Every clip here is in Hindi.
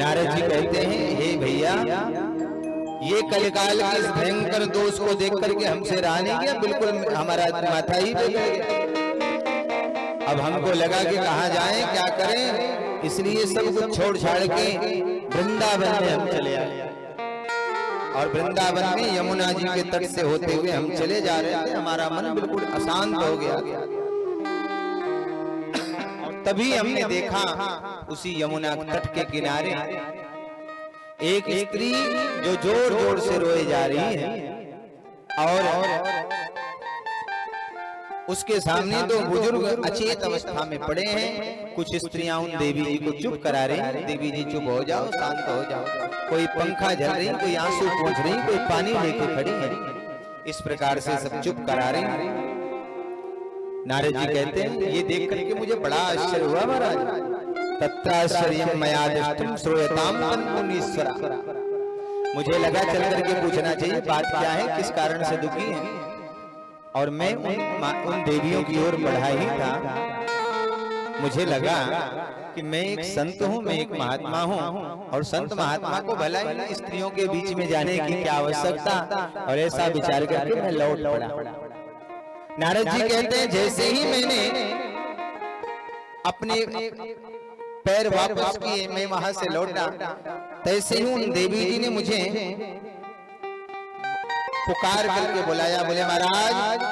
नारद जी कहते हैं, हे भैया, ये कलिकाल के इस भयंकर दोष को देख करके हमसे रहा नहीं गया, बिल्कुल हमारा माथा ही पे गया। अब हमको लगा कि कहाँ जाएं, क्या करें, इसलिए सब कुछ छोड़ छाड़ के वृंदावन में हम चले आए। और वृंदावन में यमुना जी के तट से होते हुए हम चले जा रहे थे। हमारा मन बिल्कुल अशांत हो गया। तभी हमने देखा उसी यमुना तट के किनारे एक स्त्री जो जोर जोर से रोए जा रही है, और उसके सामने दो बुजुर्ग अचेत अवस्था में पड़े हैं। कुछ स्त्रियां उन देवी जी को चुप करा रही हैं, देवी जी चुप हो जाओ, शांत हो जाओ। कोई पंखा झल रही, कोई आंसू पोंछ रही, कोई पानी लेके खड़ी है। इस प्रकार से सब चुप करा रही। नारद जी कहते हैं, ये देख करके मुझे बड़ा आश्चर्य हुआ महाराज। तत्राश्चर्यं मया दृष्टं श्रूयतां मुनीश्वरा। मुझे लगा चल करके पूछना चाहिए बात क्या है, किस कारण से दुखी है। और मैं उन देवियों की ओर बढ़ा ही था। मुझे लगा कि मैं एक संत हूँ, मैं एक महात्मा हूँ, और संत महात्मा को भला ही स्त्रियों के बीच में जाने की क्या आवश्यकता। और ऐसा विचार करके मैं लौट पड़ा। नारद जी कहते हैं, जैसे ही मैंने अपने पैर वापस किए, मैं वहां से लौटा, तैसे ही उन देवी जी ने मुझे पुकार करके बुलाया। बोले, महाराज,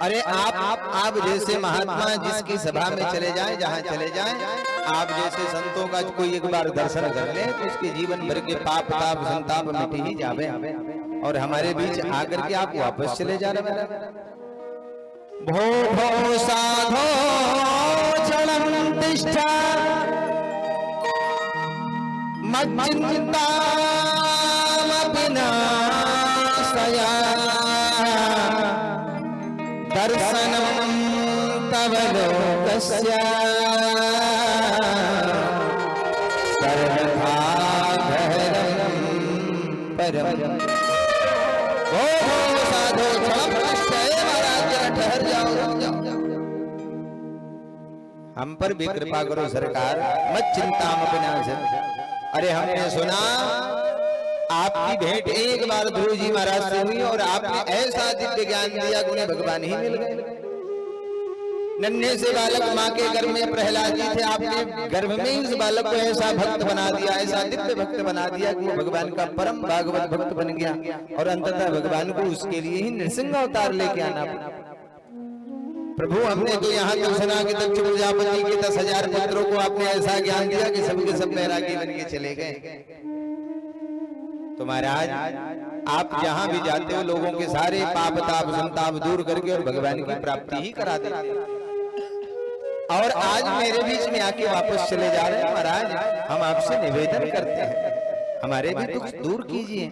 अरे आप जैसे महात्मा जिसकी सभा में चले जाएं, जहां चले जाएं, आप जैसे संतों का कोई एक बार दर्शन कर ले तो उसके जीवन भर के पाप ताप संताप मिट ही जावे। और हमारे बीच आकर के आप वापस चले जा रहे। भो भो साधो चलम तिष्ठा मच्चिंता विनाशया दर्शनम तव लोकस्य सर्वथा धर्मं परम। ओ साधो चलम तिष्ठा, महाराज जरा ठहर जाओ, रुक जाओ। हम पर भी कृपा करो सरकार, मत चिंता विनाशः। अरे हमने सुना आपकी भेंट एक बार ध्रुव जी महाराज से हुई, और आपने ऐसा दिव्य ज्ञान दिया कि उन्हें भगवान ही मिल गए। नन्हे से बालक माँ के गर्भ में प्रहलाद जी थे, आपने गर्भ में ही उस बालक को ऐसा भक्त बना दिया, ऐसा दिव्य भक्त बना दिया कि वो भगवान का परम भागवत भक्त बन गया। और अंततः भगवान को उसके लिए ही नृसिंह अवतार लेके आना पड़ा। प्रभु, हमने तो यहाँ तो सुना कि दक्ष प्रजापति के 10,000 पुत्रों को आपने ऐसा ज्ञान दिया कि सबके सब बैरागी बन के चले गए। तो महाराज, आप जहां भी जाते हो लोगों के सारे पाप ताप संताप दूर करके और भगवान की प्राप्ति ही करा देते। और आज मेरे बीच में आके वापस चले जा रहे हैं। महाराज, हम आपसे निवेदन करते हैं, हमारे भी दुख दूर कीजिए।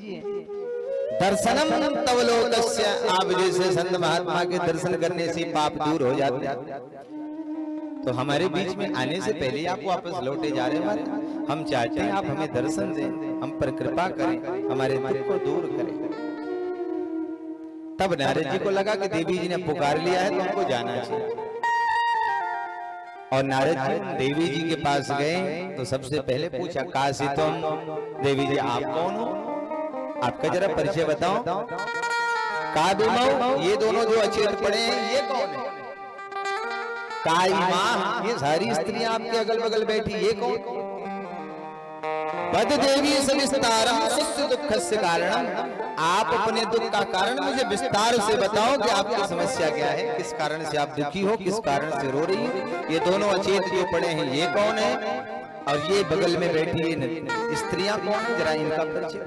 दर्शनम तव लोकस्य, आप जैसे संत महात्मा के दर्शन करने से पाप दूर हो जाते हैं। तो हमारे बीच में आने से पहले आप वापस लौटे जा रहे हैं। हम चाहते हैं आप हमें दर्शन दें, हम पर कृपा करें, हमारे दुख को दूर करें। तब नारद जी को लगा कि देवी जी ने पुकार लिया है तो हमको जाना चाहिए। और नारद जी देवी जी के पास गए तो सबसे पहले पूछा, काशी तुम? देवी जी, आप कौन हो? आपका जरा परिचय बताओ। काबिमऊ, ये दोनों जो अचेत पड़े हैं, ये कौन है? काई माँ, ये सारी स्त्रियां आपके अगल बगल बैठी, ये कौन? बद देवी सविस्तारम सुस्य दुःखस्य कारणम, आप अपने दुख का कारण मुझे विस्तार से बताओ कि आपकी समस्या क्या है, किस कारण से आप दुखी हो, किस कारण से रो रही है। ये दोनों अचेत जो पड़े हैं, ये कौन है? और ये बगल में बैठी ये स्त्रियां कौन है? जरा इनका परिचय।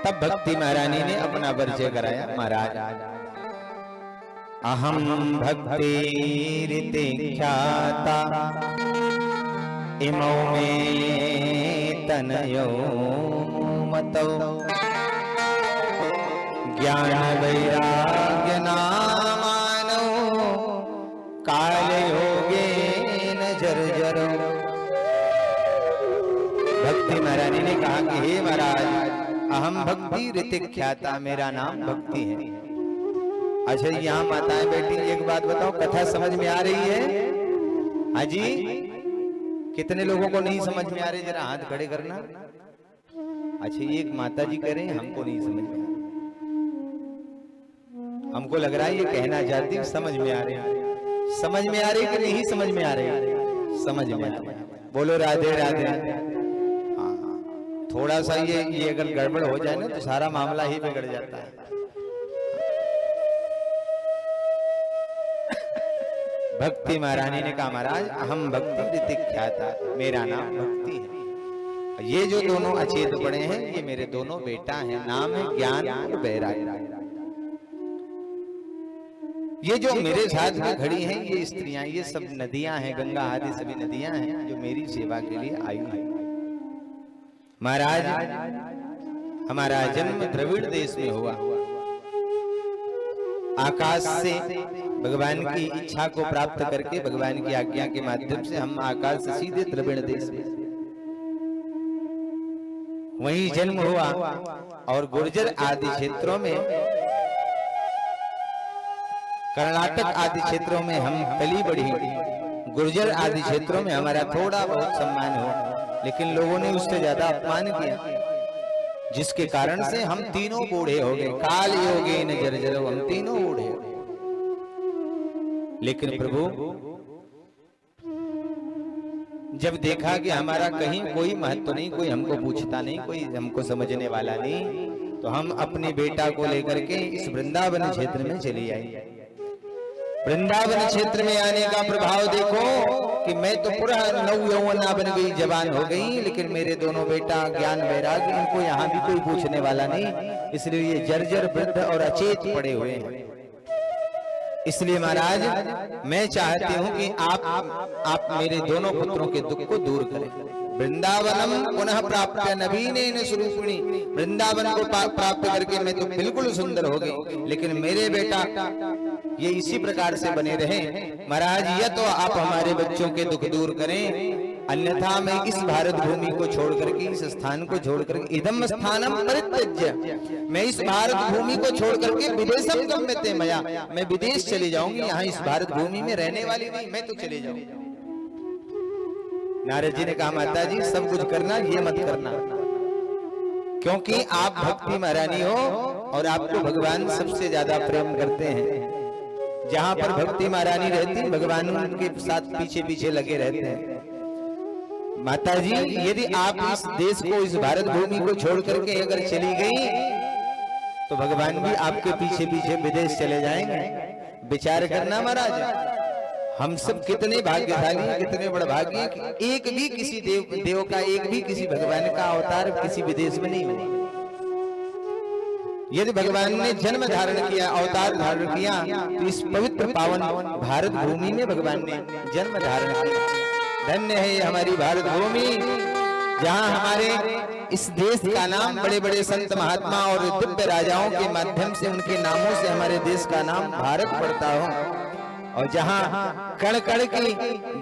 तब भक्ति महारानी ने अपना परिचय कराया। महाराज, अहम भक्तिरिति ख्याता इमौ में तनयो मतौ ज्ञान वैराग्य नामानो काल योगेन जर्जरो। भक्ति महारानी ने कहा कि हे महाराज, अहम भक्ति ऋतिक ख्याता, मेरा नाम भक्ति है। अच्छा, यहाँ माताएं बैठी, एक बात बताओ, कथा समझ में आ रही है? हाजी कितने लोगों को नहीं समझ में आ रहे, जरा हाथ खड़े करना। अच्छा ये एक माता जी कह रहे हैं हमको नहीं समझ में आ रहा, हमको लग रहा है ये कहना चाहती है समझ में आ रहे हैं। समझ में आ रही कि नहीं समझ में आ रही? समझ में आ रही। बोलो राधे राधे। हाँ थोड़ा सा ये अगर गड़बड़ हो जाए ना तो सारा मामला ही बिगड़ जाता है। भक्ति महारानी ने कहा महाराज हम भक्ति ऋतिक ख्याता, मेरा नाम भक्ति है। ये जो दोनों अचेत पड़े हैं ये मेरे दोनों बेटा हैं, नाम है ज्ञान और वैराग्य। ये जो मेरे साथ में खड़ी हैं ये स्त्रियां, ये सब नदियां हैं, गंगा आदि सभी नदियां हैं जो मेरी सेवा के लिए आई हैं। महाराज हमारा जन्म द्रविड़ देश में हुआ। आकाश से भगवान की इच्छा को प्राप्त करके भगवान की आज्ञा के माध्यम से हम आकाश से सीधे द्रविड़ देश में वहीं जन्म हुआ। और गुर्जर आदि क्षेत्रों में, कर्नाटक आदि क्षेत्रों में हम पली बढ़ी। गुर्जर आदि क्षेत्रों में हमारा थोड़ा बहुत सम्मान हो, लेकिन लोगों ने उससे ज्यादा अपमान किया, जिसके कारण से हम तीनों बूढ़े हो गए। काल योगे न जर्जर, हम तीनों बूढ़े हो गए। लेकिन प्रभु जब देखा कि हमारा कहीं कोई महत्व नहीं, कोई हमको पूछता नहीं, कोई हमको समझने वाला नहीं, तो हम अपने बेटा को लेकर के इस वृंदावन क्षेत्र में चली आई। वृंदावन क्षेत्र में आने का प्रभाव देखो कि मैं तो पूरा नव यौवना बन गई, जवान हो गई, लेकिन मेरे दोनों बेटा ज्ञान वैराग्य, इनको यहाँ भी कोई पूछने वाला नहीं, इसलिए ये जर्जर वृद्ध और अचेत पड़े हुए हैं। इसलिए महाराज मैं चाहती हूँ कि आप मेरे दोनों पुत्रों के दुख को दूर करें। वृंदावनम पुनः प्राप्त नवीन स्वरूपिणी, वृंदावन को प्राप्त करके मैं तो बिल्कुल सुंदर हो गई, लेकिन मेरे बेटा ये इसी प्रकार से बने रहे। महाराज या तो आप हमारे बच्चों के दुख दूर करें, अन्यथा मैं इस भारत भूमि को छोड़ करके, इस स्थान को छोड़ करके, इदम स्थानम परित्यज्य, मैं इस भारत भूमि को छोड़ करके विदेशम गम्यते मया, मैं विदेश चली जाऊंगी, यहाँ इस भारत भूमि में रहने वाली नहीं, मैं तो चले जाऊंगी। नारद जी ने कहा माता जी सब कुछ करना, ये मत करना, क्योंकि आप भक्ति महारानी हो और आपको भगवान सबसे ज्यादा प्रेम करते हैं। जहां पर भक्ति महारानी रहती भगवान उनके साथ पीछे पीछे लगे रहते हैं। माता जी यदि आप इस देश को, इस भारत भूमि को छोड़ करके अगर चली गई तो भगवान भी आपके पीछे पीछे विदेश चले जाएंगे। विचार करना महाराज, हम सब कितने भाग्यशाली हैं, कितने बड़े भाग्य कि एक भी किसी देव का, एक भी किसी भगवान का अवतार किसी विदेश में नहीं बने। यदि भगवान ने जन्म धारण किया, अवतार धारण किया, तो इस पवित्र पावन भारत भूमि में भगवान ने जन्म धारण किया। धन्य है हमारी भारत भूमि, जहां हमारे इस देश का नाम बड़े बड़े संत महात्मा और दिव्य राजाओं के माध्यम से, उनके नामों से हमारे देश का नाम भारत पड़ता हो, और जहां कण कण की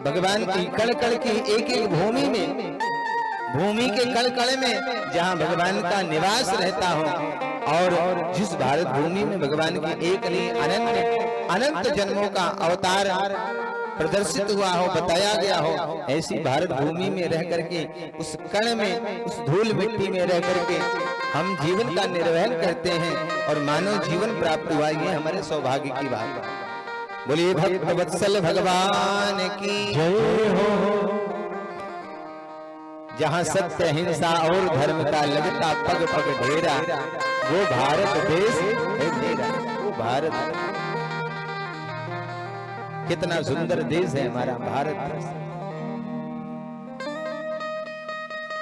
भगवान की, कण कण की एक एक भूमि में, भूमि के कण कण में जहां भगवान का निवास रहता हो, और जिस भारत भूमि में भगवान की एक नहीं अनंत जन्मों का अवतार प्रदर्शित हुआ हो, बताया गया हो, ऐसी भारत भूमि में रह करके, उस कण में, उस धूल मिट्टी में रह करके हम जीवन का निर्वहन करते हैं और मानव जीवन प्राप्त हुआ, ये हमारे सौभाग्य की बात है। बोलिए भक्त वत्सल भगवान की जय हो। जहाँ सत्य हिंसा और धर्म का लगता पग पग ढेरा, वो भारत देश है मेरा, वो भारत। कितना सुंदर देश है हमारा भारत देश।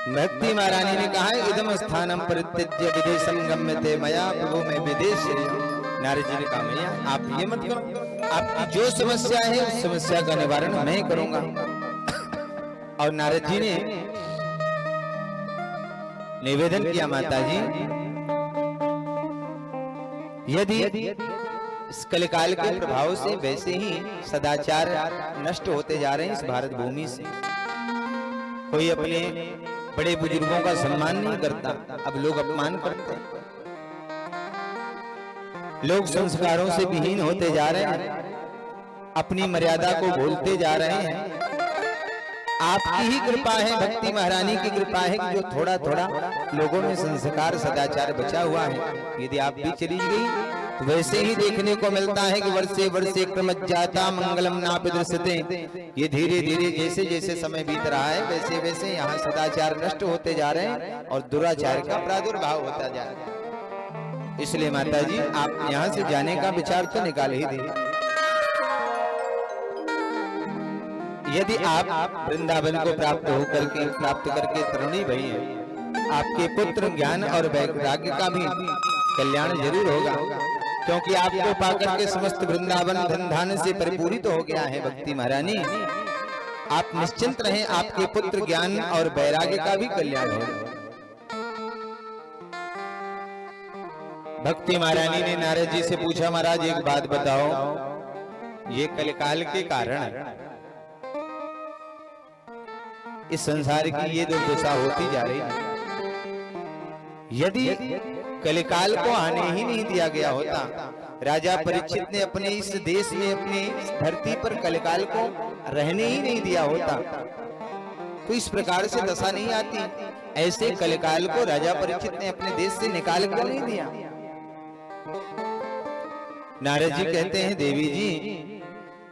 भक्ति महारानी ने कहा इदम स्थानम परित्यज्य विदेशम गम्यते मया, प्रभु मैं विदेश चली जाऊं। नारद जी ने कहा मैया आप ये मत करो, आपकी जो समस्या है उस समस्या का निवारण मैं करूंगा। और नारद जी ने निवेदन किया माता जी यदि इस कलिकाल के प्रभाव से वैसे ही सदाचार नष्ट होते जा रहे हैं इस भारत भूमि से, कोई अपने बड़े बुजुर्गों का सम्मान नहीं करता, अब लोग अपमान करते हैं, लोग संस्कारों से विहीन होते जा रहे हैं, अपनी मर्यादा को भूलते जा रहे हैं, आपकी ही कृपा है, भक्ति महारानी की कृपा है कि जो थोड़ा थोड़ा लोगों में संस्कार सदाचार बचा हुआ है। यदि आप भी चली गई तो वैसे ही देखने को मिलता है कि वर्षे वर्षे क्रमज्जाता मंगलम नापि दृश्यते। ये धीरे धीरे जैसे जैसे समय बीत रहा है वैसे वैसे यहाँ सदाचार नष्ट होते जा रहे हैं और दुराचार का प्रादुर्भाव होता जा रहा है। इसलिए माता जी आप यहाँ से जाने का विचार तो निकाल ही दीजिए। यदि आप वृंदावन को प्राप्त करके तरुणी भई हैं, आपके पुत्र ज्ञान और वैराग्य का भी कल्याण जरूर होगा, क्योंकि आपको पाकर के समस्त वृंदावन धन धान से परिपूरित हो गया है। भक्ति महारानी आप निश्चिंत रहें, आपके पुत्र ज्ञान और वैराग्य का भी कल्याण होगा। भक्ति महारानी ने नारद जी से पूछा, महाराज एक बात बताओ, ये कलिकाल के कारण इस संसार की ये दुर्दशा होती जा रही है। यदि कलिकाल को आने ही नहीं दिया गया होता, राजा परीक्षित ने अपने इस देश में अपनी धरती पर कलिकाल को रहने ही नहीं दिया होता तो इस प्रकार से दशा नहीं आती। ऐसे कलिकाल को राजा परीक्षित ने अपने देश से निकाल कर नहीं दिया। नारद जी कहते हैं, देवी जी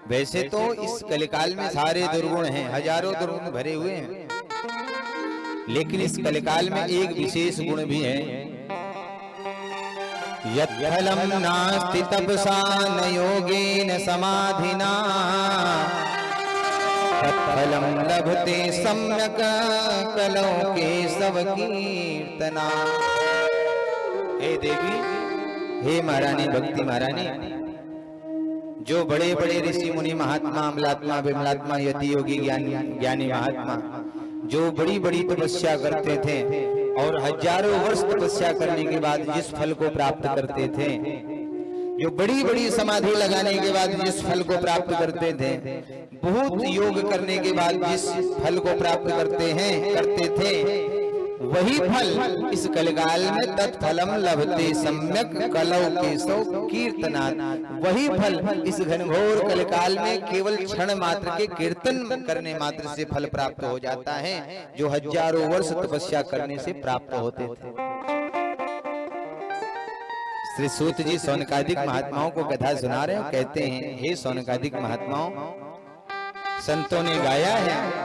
वैसे तो इस कलिकाल में सारे दुर्गुण हैं, हजारों दुर्गुण भरे हुए हैं, लेकिन इस कलिकाल में एक विशेष गुण भी है। यत्फलम नास्ति तपसा न योगेन समाधिना तत्फलम लभते सम्यक कलौ केशव कीर्तना। हे देवी, हे महारानी भक्ति महारानी, जो बड़े बड़े ऋषि मुनि महात्मा अमलात्मा विमलात्मा यति योगी ज्ञानी महात्मा जो बड़ी बड़ी तपस्या करते थे और हजारों वर्ष तपस्या करने के बाद जिस फल को प्राप्त करते थे, जो बड़ी बड़ी समाधि लगाने के बाद जिस फल को प्राप्त करते थे, बहुत योग करने के बाद जिस फल को प्राप्त करते थे, वही फल इस कलिकाल में तत्फलम लभते सम्यक कलौ केशव कीर्तनात्। वही फल इस घनघोर कलिकाल में केवल क्षण मात्र के कीर्तन करने मात्र से फल प्राप्त हो जाता है, जो हजारों वर्ष तपस्या करने से प्राप्त होते थे। श्री सूत जी सौनकादिक महात्माओं को कथा सुना रहे हैं, कहते हैं, हे सौनकादिक महात्माओं, संतों ने गाया है,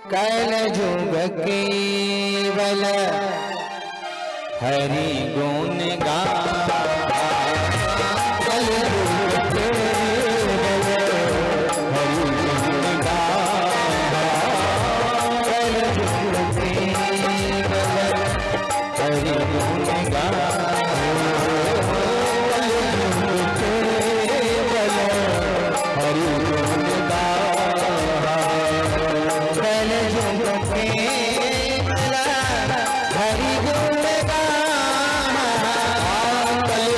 कैल जुग केवल हरि गुण गाया, कैल जुग केवल हरि गुण गाया, कैल जुग केवल हरि गुण गाया, कैल जुग केवल हरि गुण गाया, कैल जुग केवल हरि गुण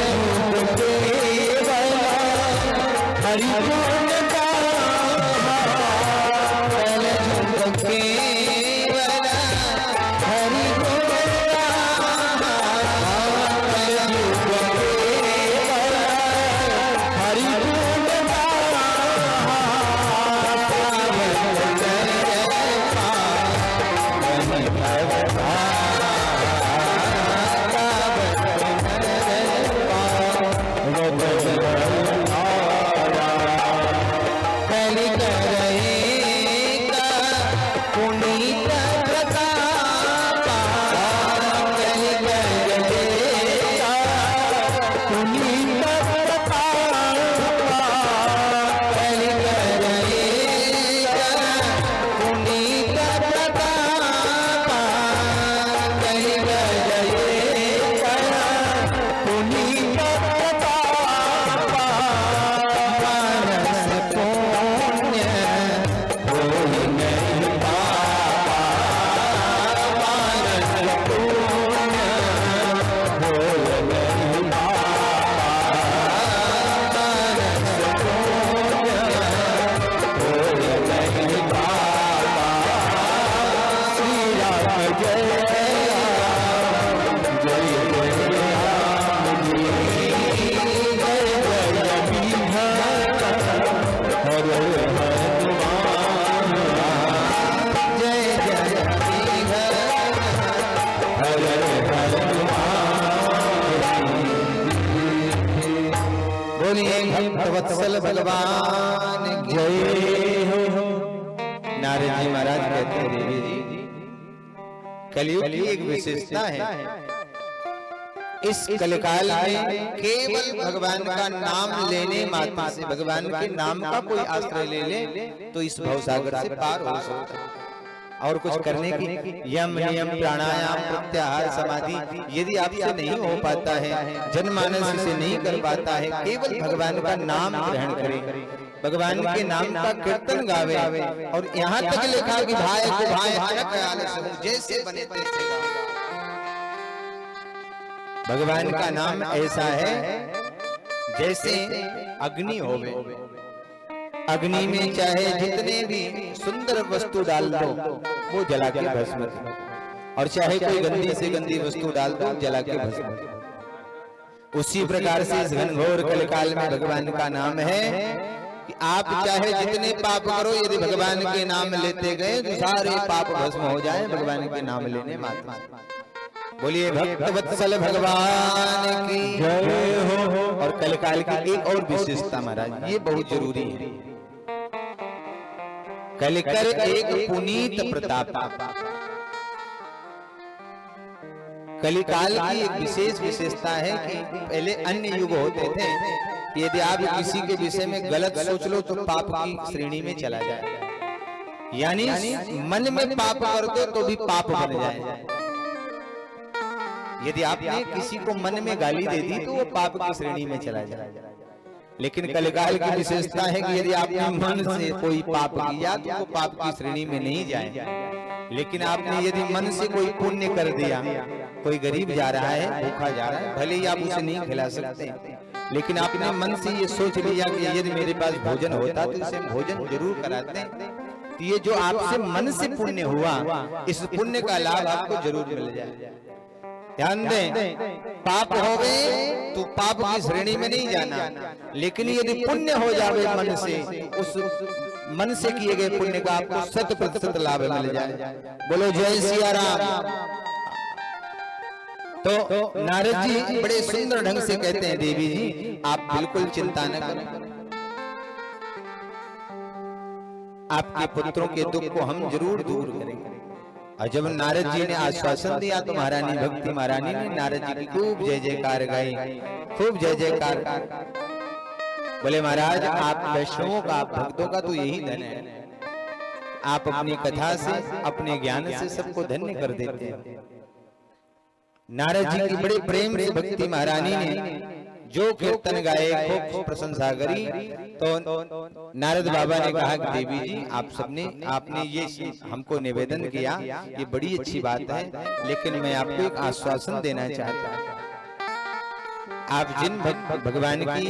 बोलिए भक्त वत्सल भगवान जय हो। नारद जी महाराज कहते हैं देवी जी, कलयुग की एक विशेषता है, इस कलिकाल में केवल भगवान का नाम लेने मात्र से, भगवान के नाम का कोई आश्रय ले ले तो इस भवसागर से पार हो सकता है। और कुछ करने की यम नियम प्राणायाम प्रत्याहार समाधि यदि आपसे नहीं हो पाता है, जनमानस से नहीं कर पाता है, केवल भगवान का नाम ग्रहण करें, भगवान के नाम का कीर्तन गावे। और यहाँ तक लिखा कि भाई को भाई जैसे बने तैसे गावे। भगवान का नाम ऐसा है जैसे अग्नि होवे, अग्नि में चाहे जितने भी सुंदर वस्तु डाल दो वो जला के भस्म, और चाहे कोई गंदी से गंदी वस्तु डाल दो जला के भस्म। उसी प्रकार से इस घनघोर कलिकाल में भगवान का नाम है कि आप चाहे जितने पाप करो, यदि भगवान के नाम लेते गए तो सारे पाप भस्म हो जाए भगवान के नाम लेने मात्र। बोलिए भक्त वत्सल भगवान की जय हो। और कलिकाल की एक और विशेषता महाराज, ये बहुत जरूरी है, कलिकर एक पुनीत प्रताप। कलिकाल की एक विशेष विशेषता है कि पहले अन्य युग होते थे, यदि आप किसी के विषय में गलत सोच लो तो पाप की श्रेणी में चला जाए, यानी मन में पाप कर दो तो भी पाप बन जाए। यदि आपने किसी को मन में गाली दे दी तो वो पाप की श्रेणी में चला जाए। लेकिन कलिकाल की विशेषता है कि यदि आपने मन से कोई पाप किया तो वो पाप की श्रेणी में नहीं जाए। लेकिन आपने यदि मन से कोई पुण्य कर दिया, कोई गरीब जा रहा है, भूखा जा रहा है, भले ही आप उसे नहीं खिला सकते, लेकिन आपने मन से ये सोच लिया कि यदि मेरे पास भोजन होता तो इसे भोजन जरूर कराते, तो ये जो आपसे मन से पुण्य हुआ, इस पुण्य का लाभ आपको जरूर मिल जाए। ध्यान दें, पाप हो गए तो पाप की श्रेणी में नहीं जाना, लेकिन यदि पुण्य हो जावे मन से, उस मन से किए गए पुण्य का आपको 100% लाभ मिल जाए। बोलो जय सिया राम। तो नारद जी बड़े सुंदर ढंग से कहते हैं, देवी जी आप बिल्कुल चिंता न करें, आपके पुत्रों के दुख को हम जरूर दूर करेंगे। और जब नारद जी ने आश्वासन दिया तो महारानी भक्ति महारानी ने नारद जी की खूब जय जयकार गाई, खूब जय जयकार। बोले महाराज आप वैष्णवों का, आप भक्तों का तो यही धन है, आप अपनी कथा से अपने ज्ञान से सबको धन्य कर देते हैं। नारद जी की बड़े प्रेम से भक्ति महारानी ने जो कीर्तन गाए, खूब प्रशंसा करी। तो नारद बाबा ने कहा कि देवी जी आप सबने, आपने ये हमको निवेदन किया, ये बड़ी अच्छी बात है, लेकिन मैं आपको एक आश्वासन देना चाहता हूँ। आप जिन भगवान की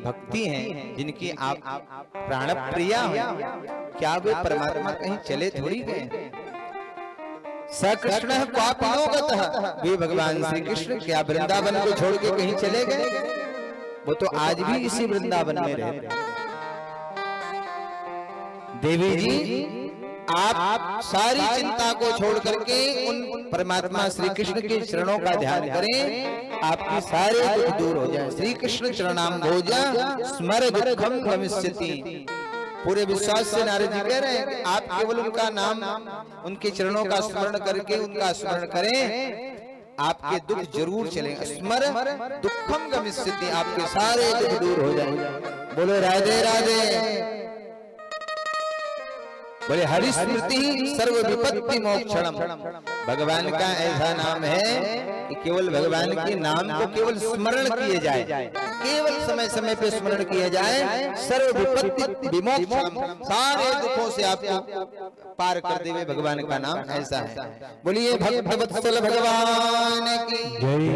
भक्ति हैं, जिनकी आप प्राण प्रिया हैं, क्या वे परमात्मा कहीं चले थोड़ी गए? सकृष्ण क्वापनोगतः, वे भगवान श्री कृष्ण क्या वृंदावन को छोड़ के कहीं चले गए? वो तो आज भी इसी वृंदावन में रहते हैं। देवी जी आप सारी चिंता को छोड़ करके उन परमात्मा श्री कृष्ण के चरणों का ध्यान करें, आपकी सारे दुख दूर हो जाए। श्री कृष्ण चरणाम्भोजा स्मर दुःखम गमिष्यति। पूरे विश्वास से नारद जी कह रहे हैं आप केवल उनका नाम, उनके चरणों का स्मरण करके उनका स्मरण करें, आपके दुख जरूर चलेंगे। स्मर दुःखम गमिष्यति, आपके सारे दुख दूर हो जाएंगे। बोलो राधे राधे। बोले हरि स्मृति सर्व विपत्ति मोक्षणम। भगवान का ऐसा नाम है कि केवल भगवान के नाम को केवल स्मरण किए जाए, केवल समय समय पे स्मरण किया जाए, सर्व विपत्ति विमोक्षणम, सारे दुखों से आपको पार कर देवे भगवान का नाम ऐसा है। बोलिए भक्त वत्सल भगवान की जय।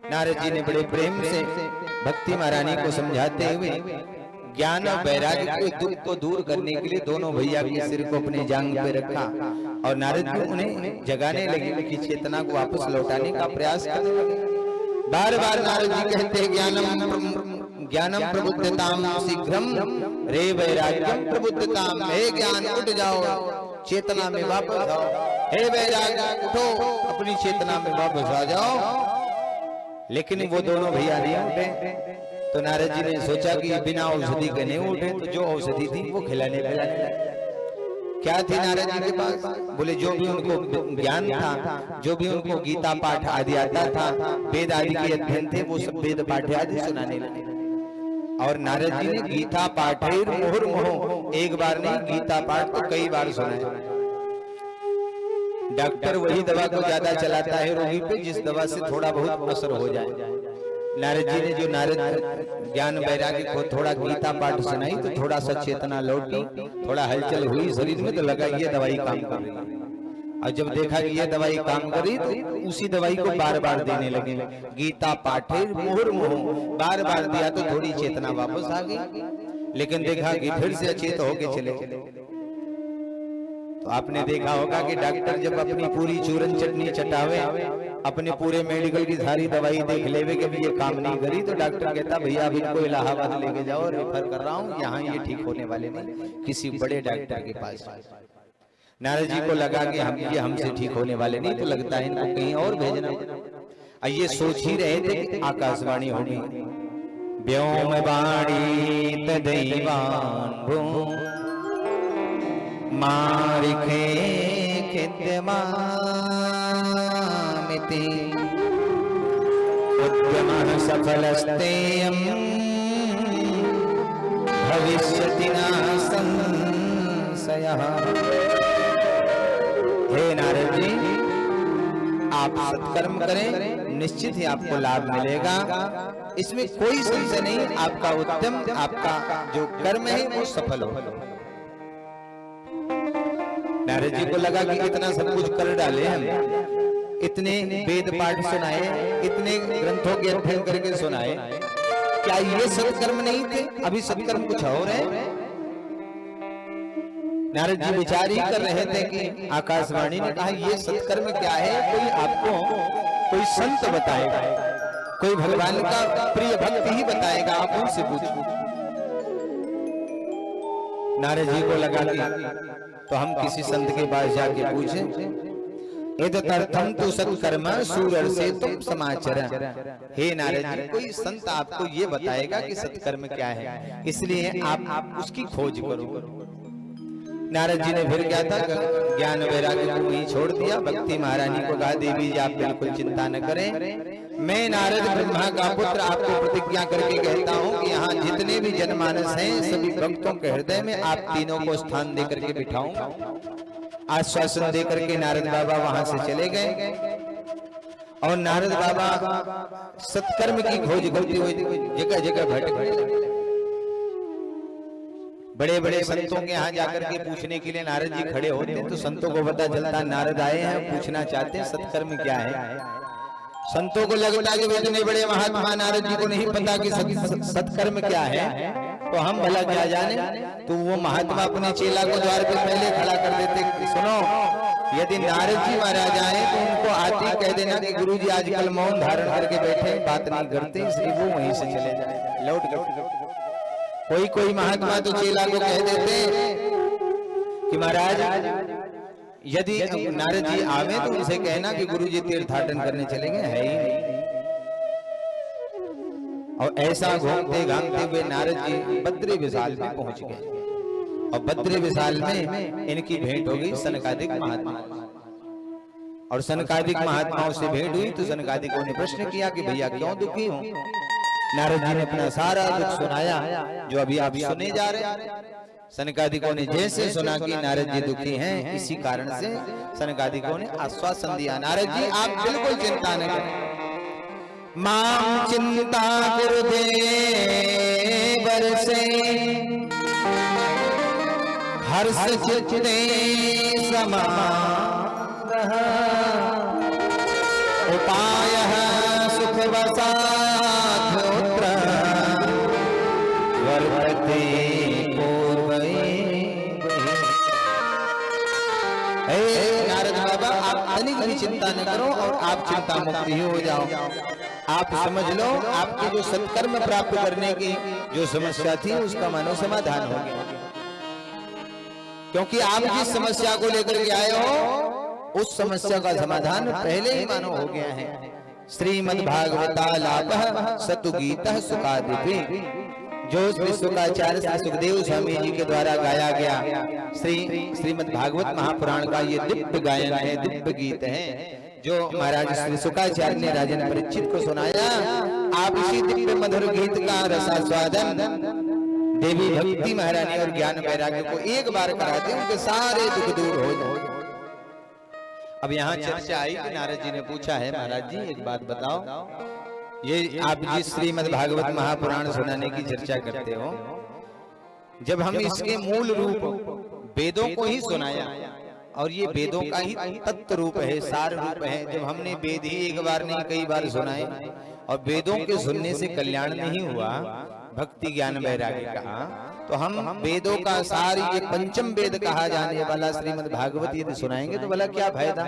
नारद जी ने बड़े प्रेम से भक्ति महारानी को समझाते हुए ज्ञान और वैराग्य के दुख को दूर करने के लिए दोनों भैया के सिर को अपने जांग पे रखा और नारद जी उन्हें जगाने लगे, उनकी चेतना को वापस लौटाने का प्रयास करने लगे। बार बार नारद जी कहते हैं ज्ञानम प्रबुद्धताम शीघ्रम रे वैराग्यम प्रबुद्धताम। हे ज्ञान उठ जाओ, चेतना में वापस आओ। हे वैराग्य उठो, अपनी चेतना में वापस आ जाओ। लेकिन वो दोनों भैया नहीं उठे। तो नारद जी ने सोचा कि बिना औषधि के नहीं उठे, तो जो औषधि थी वो खिलाने लगे। क्या थी नारद जी के पास? बोले जो भी उनको ज्ञान था, जो भी उनको गीता पाठ आदि आता था, वेद आदि के अध्ययन थे, वो सब वेद पाठ आदि सुनाने लगे। और नारद जी ने गीता पाठेर मुहुर्मुहुः, एक बार नहीं गीता पाठ तो कई बार सुनाया। डॉक्टर वही दवा को ज्यादा चलाता है रोगी पे जिस दवा से थोड़ा बहुत असर हो जाए। नारद जी ने जो नारद ज्ञान वैराग्य को थोड़ा गीता पाठ सुनाई तो थोड़ा सा चेतना लौटी, थोड़ा हलचल हुई शरीर में, तो लगा ये दवाई काम कर रही है। और जब देखा कि ये दवाई काम कर रही तो उसी दवाई को बार बार देने लगे। गीता पाठेर मुहुर्मुहुः, बार बार दिया तो थोड़ी चेतना वापस आ गई, लेकिन देखा कि फिर से अचेत होके चले। तो आपने देखा होगा कि डॉक्टर जब अपनी पूरी चूरन चटनी चटावे, अपने पूरे मेडिकल की सारी दवाई देख लेवे कि ये काम नहीं करी, तो डॉक्टर कहता भैया अब इनको इलाहाबाद लेके जाओ, रेफर कर रहा हूँ, यहाँ ये ठीक होने वाले नहीं, किसी बड़े डॉक्टर के पास। नारद जी को लगा कि ये हमसे ठीक होने वाले नहीं, तो लगता है इनको कहीं और भेजना। ये सोच ही रहे थे कि आकाशवाणी होगी, व्योम वाणी तदैवान भूम मारिखे खिद्यमामिति उद्यमः सफलस्तेयं भविष्यति न संशयः। हे नारद जी, आप सत्कर्म करें, निश्चित ही आपको लाभ मिलेगा, इसमें कोई संशय नहीं। आपका उद्यम, आपका जो कर्म है वो सफल होगा। नारद जी को लगा कि इतना सब कुछ कर डाले हम, इतने वेद पाठ सुनाए, इतने ग्रंथों के अध्ययन करके सुनाए, क्या ये सत्कर्म नहीं थे? अभी सत्कर्म कुछ और है। नारद जी विचार ही कर रहे थे कि आकाशवाणी ने कहा ये सत्कर्म क्या है, कोई आपको कोई संत बताएगा, कोई भगवान का प्रिय भक्त ही बताएगा, आप उनसे पूछो। नारद जी को लगा कि तो हम किसी संत के पास जाके पूछें। एतदर्थं तु सत्कर्म सूरर्षे तुम समाचर। हे नारद जी, कोई संत आपको ये बताएगा कि सत्कर्म क्या है, इसलिए आप उसकी खोज करो। नारद जी ने फिर क्या था, ज्ञान वैराग्य को वहीं छोड़ दिया। भक्ति महारानी को कहा देवी जी आप बिल्कुल चिंता न करें, मैं नारद ब्रह्मा का पुत्र आपको प्रतिज्ञा करके कहता हूँ कि यहाँ जितने भी जनमानस हैं सभी भक्तों के हृदय में आप तीनों को स्थान दे करके बिठाऊंगा। आश्वासन दे करके नारद बाबा वहां से चले गए और नारद बाबा सत्कर्म की खोज करते हुए जगह जगह भटके। बड़े बड़े संतों के यहाँ जाकर के पूछने के लिए नारद जी खड़े होते हैं, तो संतों को पता चलता नारद आए हैं, पूछना चाहते हैं सत्कर्म क्या है। संतों को लगता है कि इतने बड़े महात्मा नारद जी को नहीं पता कि सत्कर्म क्या है, तो हम भला क्या जाने। तो वो महात्मा अपने चेला को द्वार पे पहले खड़ा कर देते, सुनो यदि नारद जी महाराज आए तो उनको आते कह देना कि गुरु जी आजकल मौन धारण करके बैठे, बात नहीं करते, इसलिए वो वहीं से चले जाए, लौट कर। कोई कोई महात्मा तो चेला को कह देते कि महाराज यदि नारद जी आवे तो उनसे कहना कि गुरु जी तीर्थाटन करने चलेंगे, है ही नहीं। और ऐसा घूमते घामते हुए नारद जी बद्री विशाल में पहुंच गए और बद्री विशाल में इनकी भेंट हो गई सनकादिक महात्मा। और सनकादिक महात्माओं से भेंट हुई तो सनकादिकों ने प्रश्न किया कि भैया क्यों दुखी हो। नारद जी ने अपना सारा दुख सुनाया जो अभी आप सुने जा रहे हैं। सनकादिकों ने जैसे सुना कि नारद जी दुखी हैं, इसी कारण से सनकादिकों ने आश्वासन दिया, नारद जी आप बिल्कुल चिंता न करें, मां चिंता गुरुदेवर से हर्ष चित्ते समागः उपायः सुखवसाध्योऽत्र वर्तते नारद बाबा आप तनिक भी चिंता न करो और आप चिंता मुक्त ही हो जाओ। आप समझ लो आपके जो सत्कर्म प्राप्त करने की जो समस्या थी उसका मानो समाधान हो गया, क्योंकि आप जिस समस्या को लेकर के आए हो उस समस्या का समाधान पहले ही मानो हो गया है। श्रीमद्भागवतालापः सतुगीतः सुखादिभिः, जो श्री शुकाचार्य श्री सुखदेव स्वामी जी के द्वारा गाया गया श्रीमद् भागवत महापुराण का ये दिव्य गायन है, दिव्य गीत है, जो महाराज श्री शुकाचार्य ने राजन परीक्षित को सुनाया। आप इसी दिव्य मधुर गीत का रसास्वादन देवी भक्ति महारानी और ज्ञान वैराग्य को एक बार कराते हैं, उनके सारे दुख दूर हो जाए। अब यहाँ चर्चा आई कि नारद जी ने पूछा है, महाराज जी एक बात बताओ, ये आप जिस श्रीमद् भागवत महापुराण सुनाने की चर्चा करते हो, जब हम इसके मूल रूप वेदों को ही सुनाया और ये वेदों का ही तत्व रूप है, सार रूप है, जब हमने वेद ही एक बार नहीं कई बार सुनाए और वेदों के सुनने से कल्याण नहीं हुआ, भक्ति ज्ञान वैराग्य कहा, तो हम वेदों का सार ये पंचम वेद कहा जाने वाला श्रीमद् भागवत यदि सुनाएंगे तो भला क्या फायदा?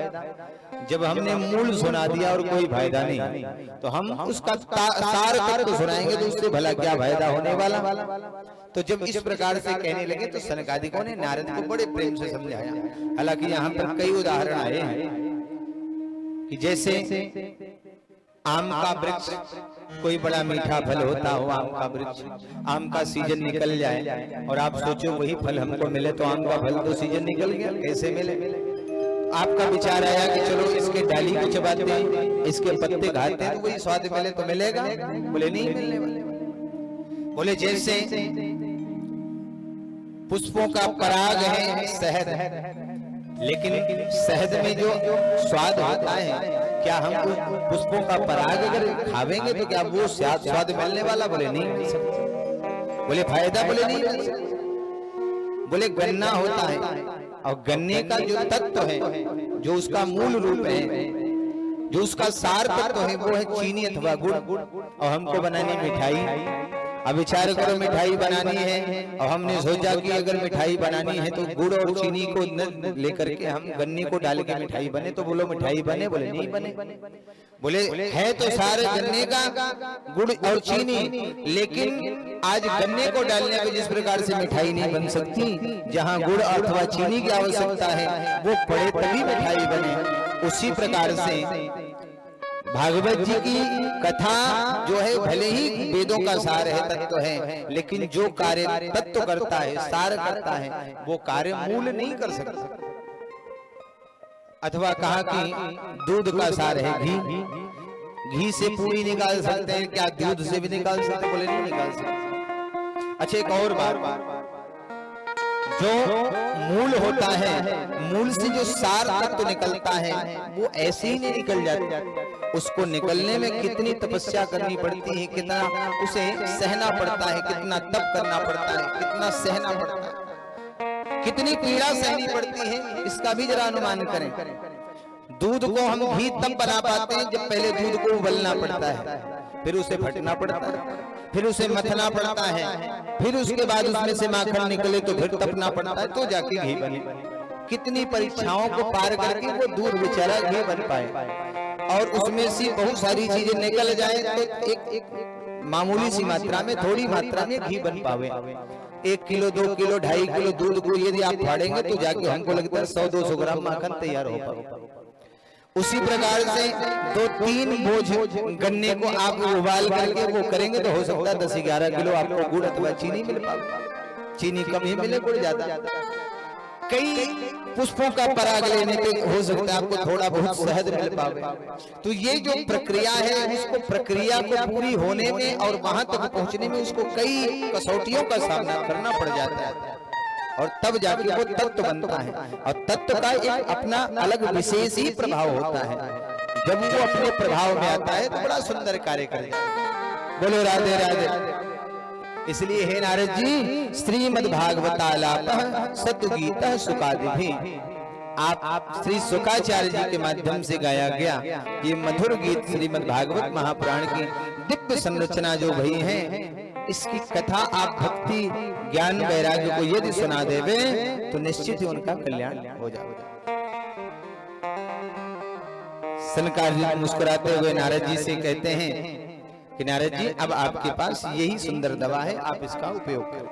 जब हमने मूल सुना दिया और कोई फायदा नहीं, तो हम उसका सार तत्व सुनाएंगे तो उससे भला क्या फायदा होने वाला? तो जब इस प्रकार से कहने लगे तो सनकादिकों ने नारद को बड़े प्रेम से समझाया। हालांकि यहाँ पर कई उदाहरण आए हैं कि जैसे आम का वृक्ष, कोई बड़ा मीठा फल होता हो, आम का वृक्ष, आम का सीजन निकल जाए और आप सोचो वही फल हमको मिले, तो आम का फल तो सीजन निकल गया, कैसे मिले? आपका विचार आया कि चलो इसके डाली को चबाते हैं, इसके पत्ते खाते हैं, तो वही स्वाद मिले तो मिलेगा? बोले नहीं मिलने वाले। बोले जैसे पुष्पों का पराग है शहद, लेकिन शहद में जो स्वाद होता है, क्या हम उस पुष्पों का पराग अगर खावेंगे तो क्या वो स्वाद मिलने वाला? बोले नहीं मिल सकता। बोले फायदा? बोले नहीं मिल सकता। बोले गन्ना होता है और गन्ने का जो तत्व है, जो उसका मूल रूप है, जो उसका सार तत्व है, वो है चीनी अथवा गुड़, और हमको बनानी मिठाई। अब विचार करो, मिठाई बनानी है और हमने सोचा कि अगर मिठाई बनानी है तो गुड़ और चीनी को न लेकर के हम गन्ने को डाल के मिठाई बने, तो बोलो मिठाई बने? बोले नहीं बने। बोले है तो सारे गन्ने का गुड़ और चीनी, लेकिन आज गन्ने को डालने पे जिस प्रकार से मिठाई नहीं बन सकती, जहाँ गुड़ अथवा चीनी की आवश्यकता है वो पड़े तभी मिठाई बने, उसी प्रकार से भागवत जी की कथा जो है भले ही वेदों का सार है, तत्व है, लेकिन जो कार्य तत्व करता है, सार करता है, वो कार्य मूल नहीं कर सकता। अथवा कहा कि दूध का सार है घी, घी से पूरी निकाल सकते हैं, क्या दूध से भी निकाल सकते? बोले नहीं निकाल सकते। अच्छा एक और बात, जो मूल होता है, मूल से जो सार तत्व निकलता है वो ऐसे ही नहीं निकल जाता, उसको निकलने में कितनी तपस्या करनी पड़ती है, कितना उसे सहना पड़ता है, कितना तप करना पड़ता है, कितना सहना पड़ता है, कितनी पीड़ा सहनी पड़ती है, इसका भी जरा अनुमान करें। दूध को हम घी तब बना पाते हैं जब पहले दूध को उबलना पड़ता है, फिर उसे फटना पड़ता है, फिर उसे मथना पड़ता है, फिर उसके बाद उसमें से माखन निकले तो फिर तपना पड़ता है, तो जाके घी बने। कितनी परीक्षाओं को पार करके वो दूध बेचारा घी बन पाए, और उसमें से बहुत सारी चीजें निकल जाए तो एक मामूली सी मात्रा में, थोड़ी मात्रा में घी बन पावे। 1 किलो 2 किलो 2.5 किलो दूध को यदि आप फाड़ेंगे तो जाके हमको लगता है 100-200 ग्राम माखन तैयार हो पाए। उसी प्रकार से 2-3 बोझ गन्ने को आप उबाल करके वो करेंगे तो हो सकता है 10-11 किलो आपको गुड़ अथवा चीनी मिल पाए। चीनी कम ही मिले, गुड़ ज्यादा। कई पुष्पों का पराग लेने पे हो सकता है आपको थोड़ा बहुत शहद मिल पावे। तो ये जो प्रक्रिया है, उसको प्रक्रिया को पूरी होने में और वहां तक पहुंचने में उसको कई कसौटियों का सामना करना पड़ जाता है, और तब जाके वो तत्व बनता है। और तत्व का एक अपना अलग विशेष ही प्रभाव होता है, जब वो अपने प्रभाव में आता है तो बड़ा सुंदर कार्य करेगा। बोलो राधे राधे। इसलिए हे नारद जी, श्रीमद्भागवतालापः सतुगीतः सुखादिभिः, आप श्री शुकाचार्य जी के माध्यम से गाया गया ये मधुर गीत श्रीमद्भागवत महापुराण की दिव्य संरचना जो भई है, इसकी कथा आप भक्ति ज्ञान वैराग्य को यदि सुना देवे तो निश्चित ही उनका कल्याण हो जाएगा। सनकादिक जी मुस्कुराते हुए नारद जी से कहते हैं कि नारद जी, अब आपके पास यही सुंदर दवा है, आप इसका उपयोग करें।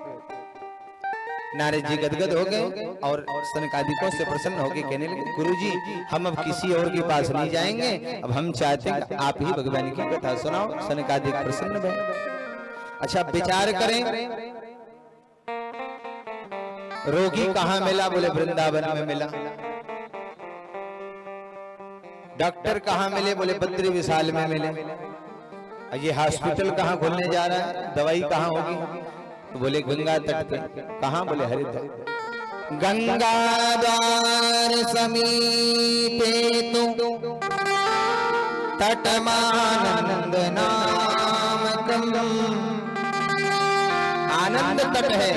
नारद जी गदगद हो गए और सनकादिकों से प्रसन्न होकर कहने लगे, गुरुजी हम अब किसी और के पास नहीं जाएंगे, अब हम चाहते हैं आप ही भगवान की कथा सुनाओ। सनकादिक प्रसन्न भय। अच्छा विचार करें, रोगी कहाँ मिला? बोले वृंदावन में मिला। डॉक्टर कहाँ मिले? बोले बद्री विशाल में मिले। ये हॉस्पिटल कहाँ खुलने जा रहा है? दवाई कहाँ होगी? तो बोले गंगा तट पे। कहाँ? बोले हरिद्वार। गंगा द्वार समीपे तो तटमानंद नामकम। आनंद तट है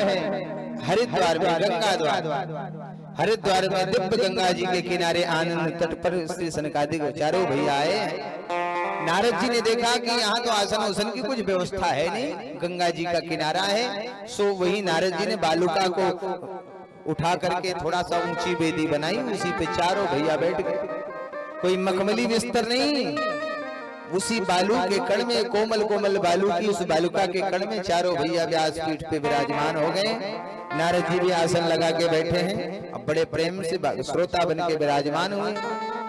हरिद्वार में, गंगा द्वार। हरिद्वार में दिव्य गंगा जी के किनारे आनंद तट पर श्री सनकादिक चारों भैया आए। नारद जी ने देखा कि यहाँ तो आसन उसन की कुछ व्यवस्था है नहीं, गंगा जी का किनारा है। सो वही नारद जी ने बालुका को उठा करके थोड़ा सा ऊंची बेदी बनाई, उसी पे चारों भैया बैठ गए। कोई मखमली बिस्तर नहीं, उसी बालू के कण में, कोमल कोमल बालू की उस बालुका के कण में चारों भैया व्यासपीठ पे विराजमान हो गए। नारद जी भी आसन लगा के बैठे हैं, अब बड़े प्रेम से श्रोता बन के विराजमान हुए।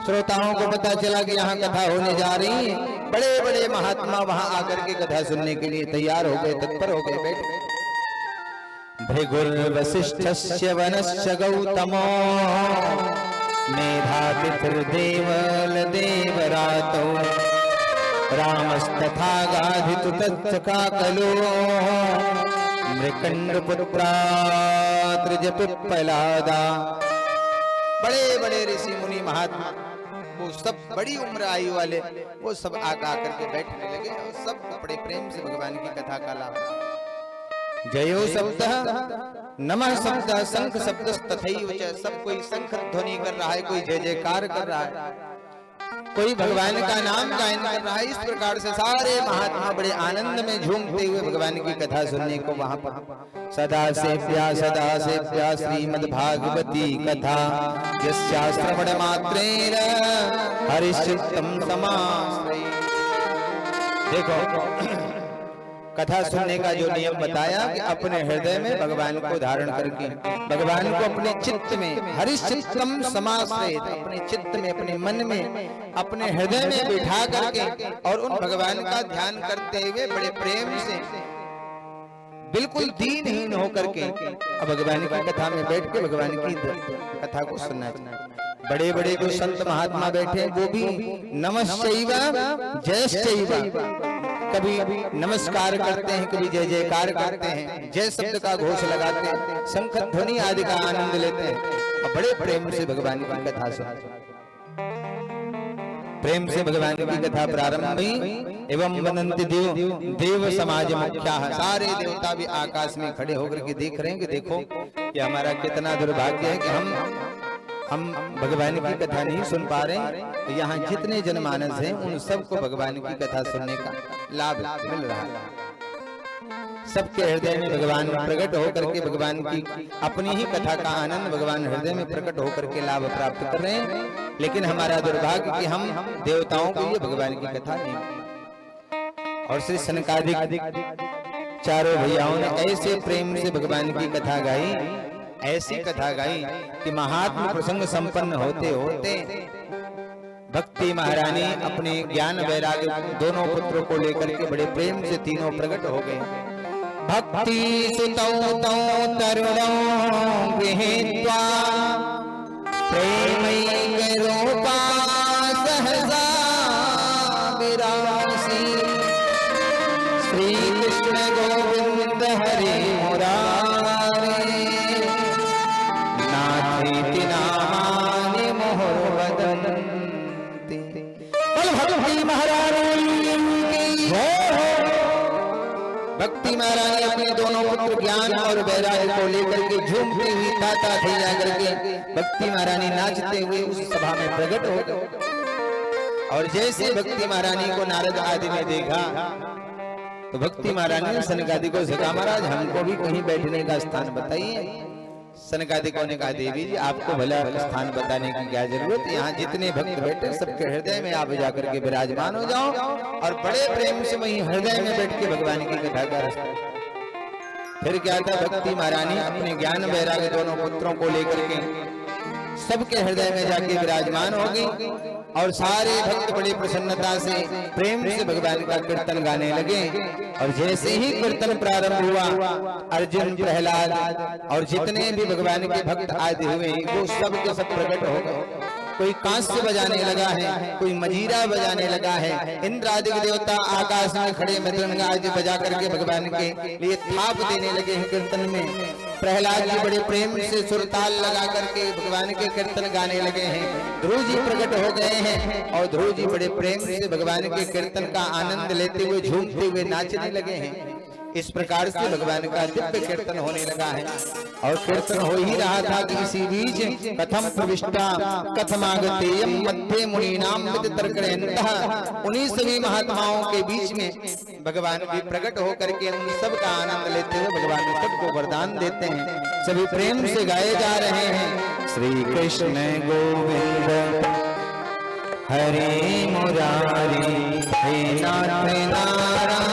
श्रोताओं को पता चला कि यहाँ कथा होने जा रही है। बड़े बड़े महात्मा वहां आकर के कथा सुनने के लिए तैयार हो गए, तत्पर हो गए, बैठ गए। भृगुर्वसिष्ठस्य वनस्य गौतमो मेधातिथिर्देवल देवरातो रामस्तथा गाधितु तच्च काकलो मृकंडपुत्रात्रिज पिप्पलादा। बड़े बड़े ऋषि मुनि महात्मा, वो सब बड़ी उम्र आयु वाले, वो सब आकर के बैठने लगे और सब बड़े प्रेम से भगवान की कथा का लाभ। जयो शब्द, नमः शब्द, शंख शब्द तथैव च। सब कोई शंख ध्वनि कर रहा है, कोई जय जयकार कर रहा है, कोई भगवान का नाम गायन कर रहा है। इस प्रकार से सारे महात्मा बड़े आनंद में झूमते हुए भगवान की कथा सुनने को वहां पर। सदा से प्या श्रीमद्भागवती कथा यस्या श्रवण मात्रेण हरिश्चित्तम समाश्रये। देखो कथा सुनने का जो नियम बताया कि अपने हृदय में भगवान को धारण करके, भगवान को अपने चित्त में, हरिश्चित्तम समाश्रयेत, अपने चित्त में, अपने मन में, अपने हृदय में बिठा करके और उन भगवान का ध्यान करते हुए बड़े प्रेम से बिल्कुल दीनहीन होकर के अब भगवान की कथा में बैठ के भगवान की कथा को सुनना चाहिए। बड़े बड़े जो संत महात्मा बैठे वो भी नमश्चैव जयश्चैव, कभी नमस्कार करते हैं, कभी जय जयकार करते हैं, जय शब्द का घोष लगाते हैं, शंख ध्वनि आदि का आनंद लेते हैं और बड़े प्रेम से भगवान की कथा सुनते हैं। प्रेम से भगवान की कथा प्रारंभ हुई। एवं वदन्ति देव समाज मुख्या। सारे देवता भी आकाश में खड़े होकर के देख रहे हैं कि देखो कि हमारा कितना दुर्भाग्य है कि हम भगवान की कथा नहीं सुन पा रहे हैं। यहाँ जितने जनमानस हैं उन सबको भगवान की कथा सुनने का लाभ मिल रहा है। सबके हृदय में भगवान प्रकट होकर के भगवान की अपनी ही कथा का आनंद भगवान हृदय में प्रकट होकर के लाभ प्राप्त कर रहे हैं। लेकिन हमारा दुर्भाग्य कि हम देवताओं को ये भगवान की कथा नहीं। और श्री सनकादिक चारों भैयाओं ने ऐसे प्रेम से भगवान की कथा गाई, ऐसी कथा गाई कि महात्मा प्रसंग संपन्न होते होते भक्ति महारानी अपने ज्ञान वैराग्य दोनों पुत्रों को लेकर के बड़े प्रेम से तीनों प्रकट हो गए। भक्ति सुतौ तौ तरुणौ गृहीत्वा प्रेमैक रूपा सहसा विरासी। श्री कृष्ण गोविंद हरे मुरारे नाथेति नामानि मुहुर्वदन्ति। भक्ति महारानी की जय हो। भक्ति महारानी अपने दोनों पुत्र ज्ञान और वैराग्य को लेकर के झूमती हुई ताता थी जाकर के भक्ति महारानी नाचते हुए उस सभा में प्रकट हो गए। और जैसे भक्ति महारानी को नारद आदि ने देखा तो भक्ति महारानी ने सनकादिकों से कहा, महाराज हमको भी कहीं बैठने का स्थान बताइए। सनकादिकों ने कहा, देवी जी आपको भला स्थान बताने की क्या जरूरत, यहाँ जितने भक्त बैठे सबके हृदय में आप जाकर के विराजमान हो जाओ और बड़े प्रेम से वहीं हृदय में बैठ के भगवान की कथा का रस। फिर क्या था, भक्ति महारानी अपने ज्ञान वैराग्य दोनों पुत्रों को लेकर के सबके हृदय में जाके विराजमान हो गई और सारे भक्त बड़ी प्रसन्नता से प्रेम से भगवान का कीर्तन गाने लगे। और जैसे ही कीर्तन प्रारंभ हुआ, अर्जुन, प्रहलाद और जितने भी भगवान के भक्त आदि हुए वो सब के सब प्रकट हो गए। कोई कांस्य बजाने लगा है, कोई मजीरा बजाने लगा है, इंद्र आदि देवता आकाश में खड़े मृदंग आदि बजा करके भगवान के लिए थाप देने लगे हैं कीर्तन में। प्रहलाद जी बड़े प्रेम से सुरताल लगा करके भगवान के कीर्तन गाने लगे हैं। ध्रुव जी प्रकट हो गए हैं और ध्रुव जी बड़े प्रेम से भगवान के कीर्तन का आनंद लेते हुए झूमते हुए नाचने लगे हैं। इस प्रकार से भगवान का दिव्य कीर्तन होने लगा है। और कीर्तन हो ही रहा था कि इसी बीच कथम प्रविष्टा कथमागतेयम मध्ये मुनीनाम विदितर्कयन्तः, उन्हीं सभी महात्माओं के बीच में भगवान भी प्रकट होकर के उन सब का आनंद लेते हुए भगवान सबको वरदान देते हैं। सभी प्रेम से गाए जा रहे हैं, श्री कृष्ण गोविंद हरे मुरारी, हे नाथ नारायण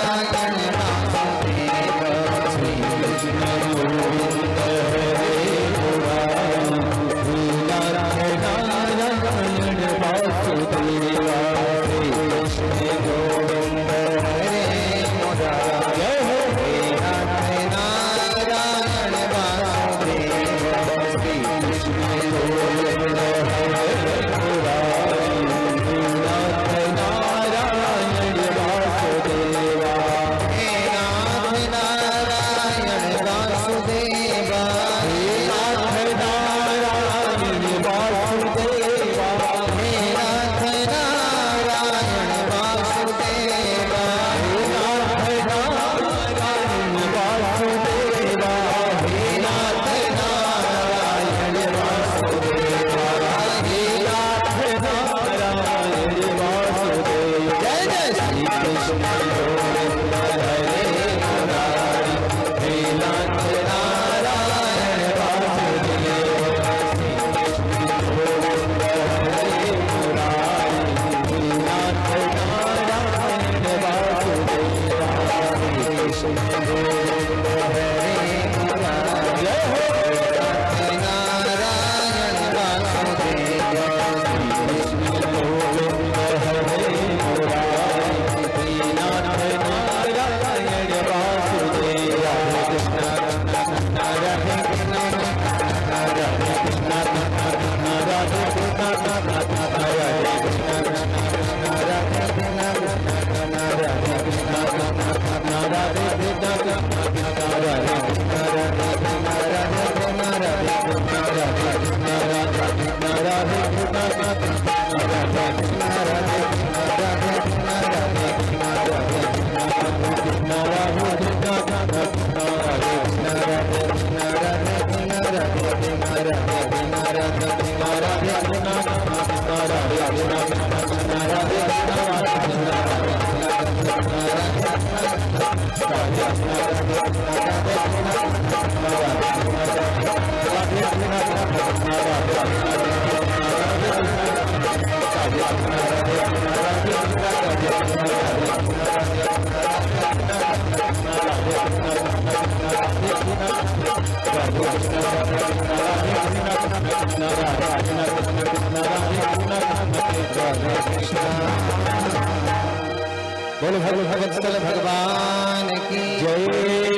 बोलो भगवत्सल भगवान की जय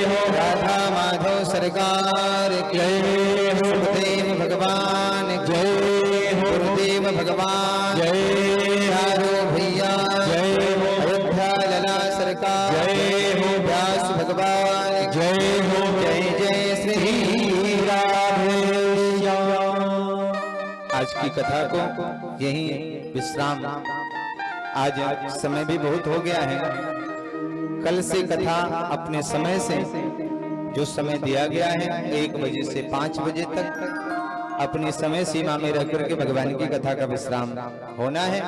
हो, राधा माधव सरकार की जय हो, गुरुदेव भगवान जय हो, गुरुदेव भगवान जय, हारो भैया जय हो, अयोध्या लला सरकार जय हो, व्यास भगवान जय हो, जय जय श्री राधे श्याम। आज की कथा को यहीं विश्राम, आज समय भी बहुत हो गया है। कल से कथा अपने समय से जो समय दिया गया है 1 बजे से 5 बजे तक अपनी समय सीमा में रह करके भगवान की कथा का विश्राम होना है।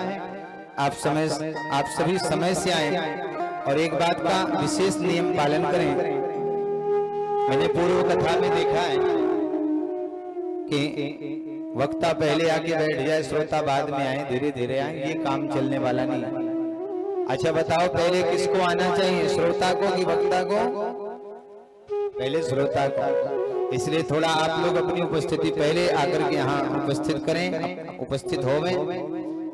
आप सभी समय से आए और एक बात का विशेष नियम पालन करें। मैंने पूर्व कथा में देखा है कि वक्ता पहले आके बैठ जाए, श्रोता बाद में आए, धीरे धीरे आए, ये काम चलने वाला नहीं। अच्छा बताओ, पहले किसको आना चाहिए, श्रोता को कि वक्ता को? पहले श्रोता को, इसलिए थोड़ा आप लोग अपनी उपस्थिति पहले आकर के यहाँ उपस्थित करें, उपस्थित होवें,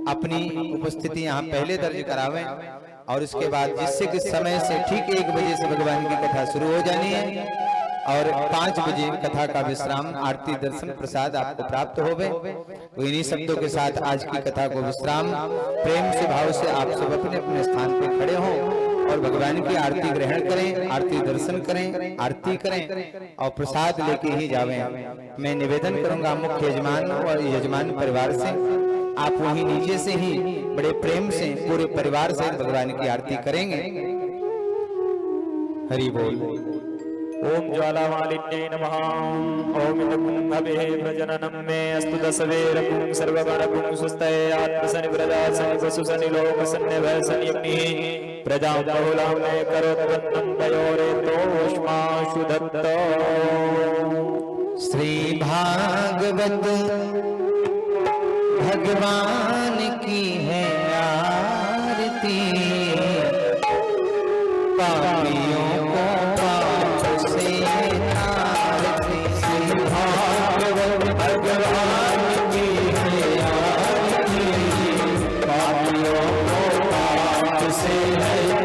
अपनी उपस्थिति यहाँ पहले दर्ज करावें और इसके बाद जिससे कि समय से ठीक 1 बजे से भगवान की कथा शुरू हो जानी है और 5 बजे कथा का विश्राम, आरती, दर्शन, प्रसाद आपको प्राप्त होवे। तो इन्हीं शब्दों के साथ आज की कथा को विश्राम प्रेम से भाव से आप सब अपने अपने स्थान पर खड़े हों और भगवान की आरती ग्रहण करें, आरती दर्शन करें, आरती करें और प्रसाद लेके ही जावें। मैं निवेदन करूंगा मुख्य यजमान और यजमान परिवार से, आप वहीं नीचे से ही बड़े प्रेम से पूरे परिवार से भगवान की आरती करेंगे। हरि बोल। ओम ज्वालामालिन्ये नमः। ओम इदकुंभवे प्रजननं मे अस्तु दशवेरकुं सर्वगणकुं सुस्तये आत्मसनिव्रजा सनिवसुसनिलोकसन्निभयसनियग्निः प्रजां बहुलां मे करोत्पन्नं तयोरेतोष्माशु दत्त। श्री भागवत भगवान की है आरती, पापियों को पाप से तारती। श्री भागवत भगवान की है आरती, पापियों को पाप से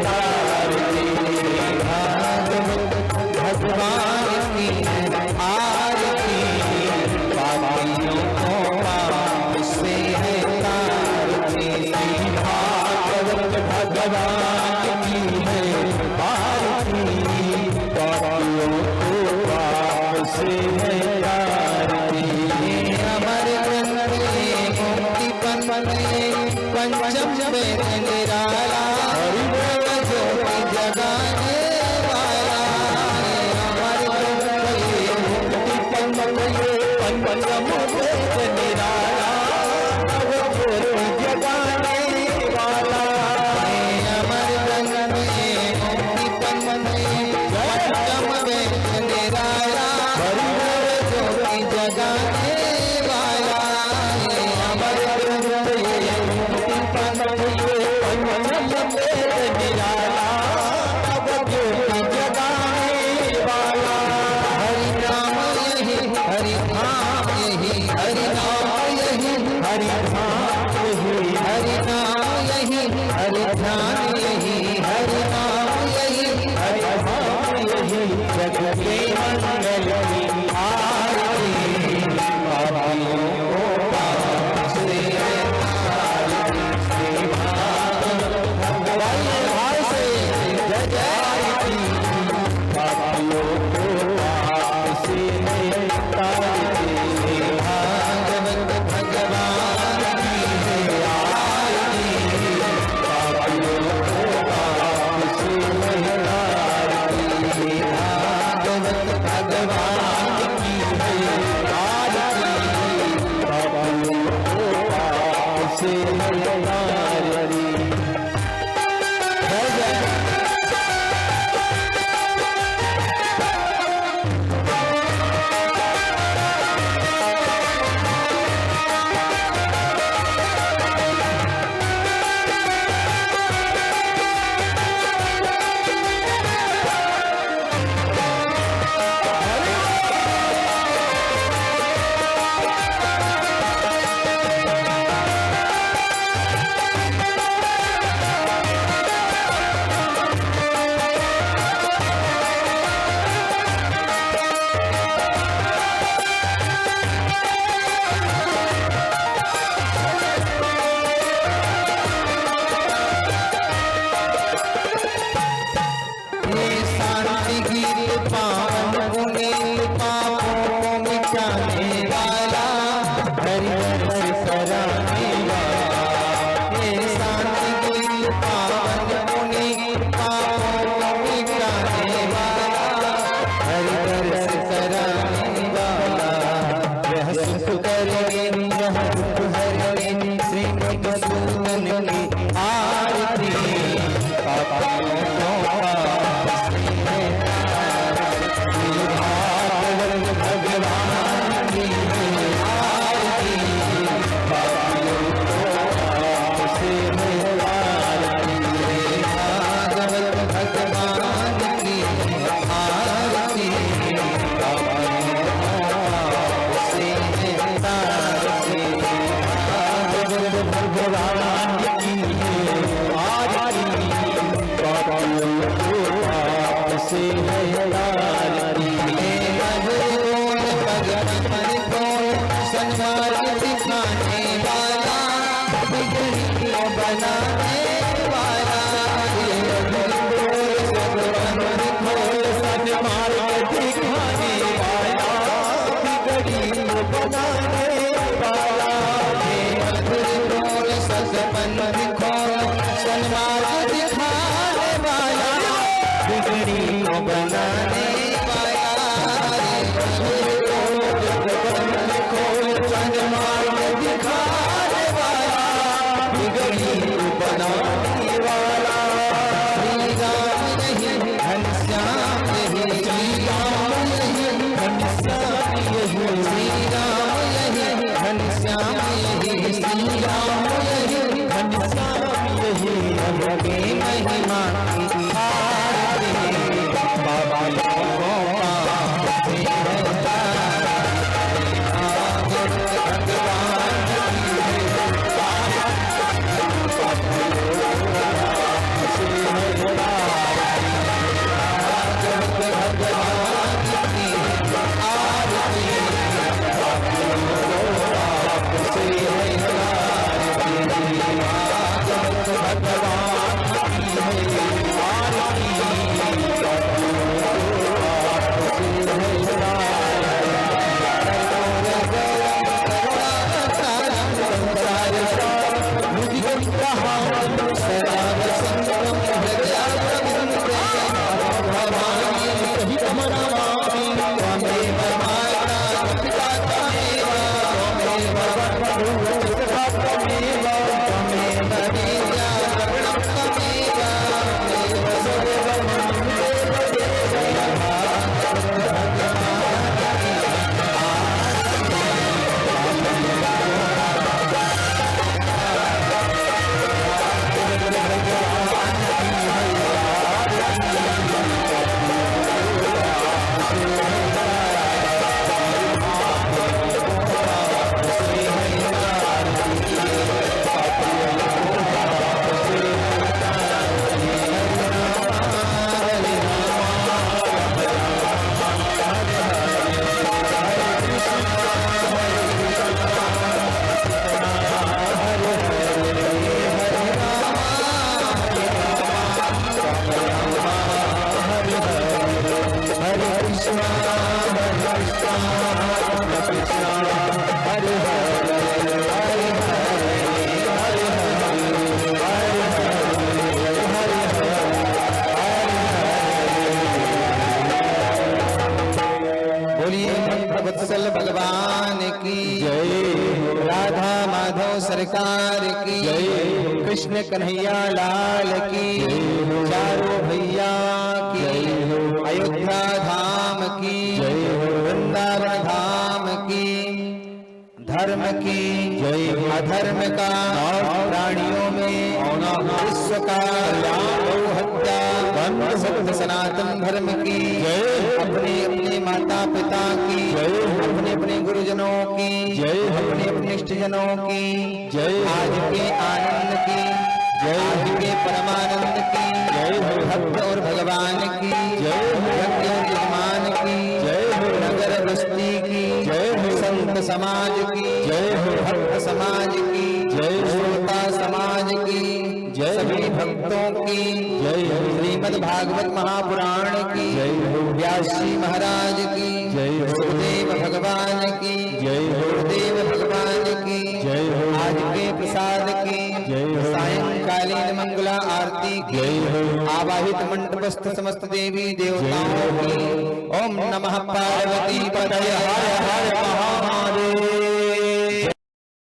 तारती। श्री भागवत भगवान की है आरती, पापियों को पाप से तारती। श्री भागवत भगवान की है आरती, पापियों को पाप से तारती। अमर ग्रंथ मुक्ति पन्ने पंचम वेद निराला, ज्योति जगाने वाला। अमर ग्रंथ मुक्ति पन्ने पंचम वेद निराला, ज्योति जगाने वाला। अमर ग्रंथ मुक्ति पन्ने पंचम वेद निराला, ज्योति जगाने वाला। अमर ग्रंथ मुक्ति पन्ने पंचम वेद निराला, ज्योति जगाने वाला। हरि नाम यही हरि नाम यही, हरि नाम यही हरि नाम यही, हरि नाम यही हरि ध्यान यही, हरि नाम यही हरि ध्यान यही। जग के मंगल की आरती, पापियों को पाप से तारती। श्री भागवत भगवान से जय जयती, पापियों को पाप से तारती। श्री भागवत भगवान की है आरती, पापियों को पाप से तारती। श्री भागवत भगवान की है आरती, पापियों को पाप से तारती। जय जय बनाने वाला, ये अधूर सब बंद खोल सब मार्ग दिखाने वाला, बिगड़ी बनाने वाला, ये अधूर सब बंद खोल सन्मार्ग दिखाने वाला, बिगड़ी बनाने वाला, ये अधूर खोल सन्मार्ग दिखाने वाला, बिगड़ी बनाने वाला। श्री राम यही घनश्याम यही, श्री राम यही घनश्याम यही, श्री राम यही घनश्याम यही, श्री राम यही घनश्याम यही, सबके महिमा की आरती बाबा गोपाल से है। वत्सल भगवान की जय, राधा माधव सरकार की जय, कृष्ण कन्हैया लाल की चारों भैया की, अयोध्या धाम की जय, वृंदावन धाम की, धर्म की जय, अधर्म का प्राणियों में विश्व का हत्या सत्य सनातन धर्म की जय, अपने अपने माता पिता की जय, अपने अपने गुरुजनों की जय, अपने अपने इष्टजनों की जय, आज के आनंद की जय, आज के परमानंद की जय, भक्त और भगवान की जय, भक्त और यजमान की जय, नगर बस्ती की जय, संत समाज की जय, भक्त समाज की जय, श्रोता समाज की जय, सभी भक्तों की जय, श्रीमद् भागवत महापुराण की जय, व्यास जी महाराज की जय, सुखदेव भगवान की जय, गुरुदेव भगवान की जय, आज के प्रसाद की जय, सायंकालीन मंगला आरती की आवाहित मंडपस्थ समस्त देवी देवताओं की। ओम नमः पार्वती पतये हर हर महादेव।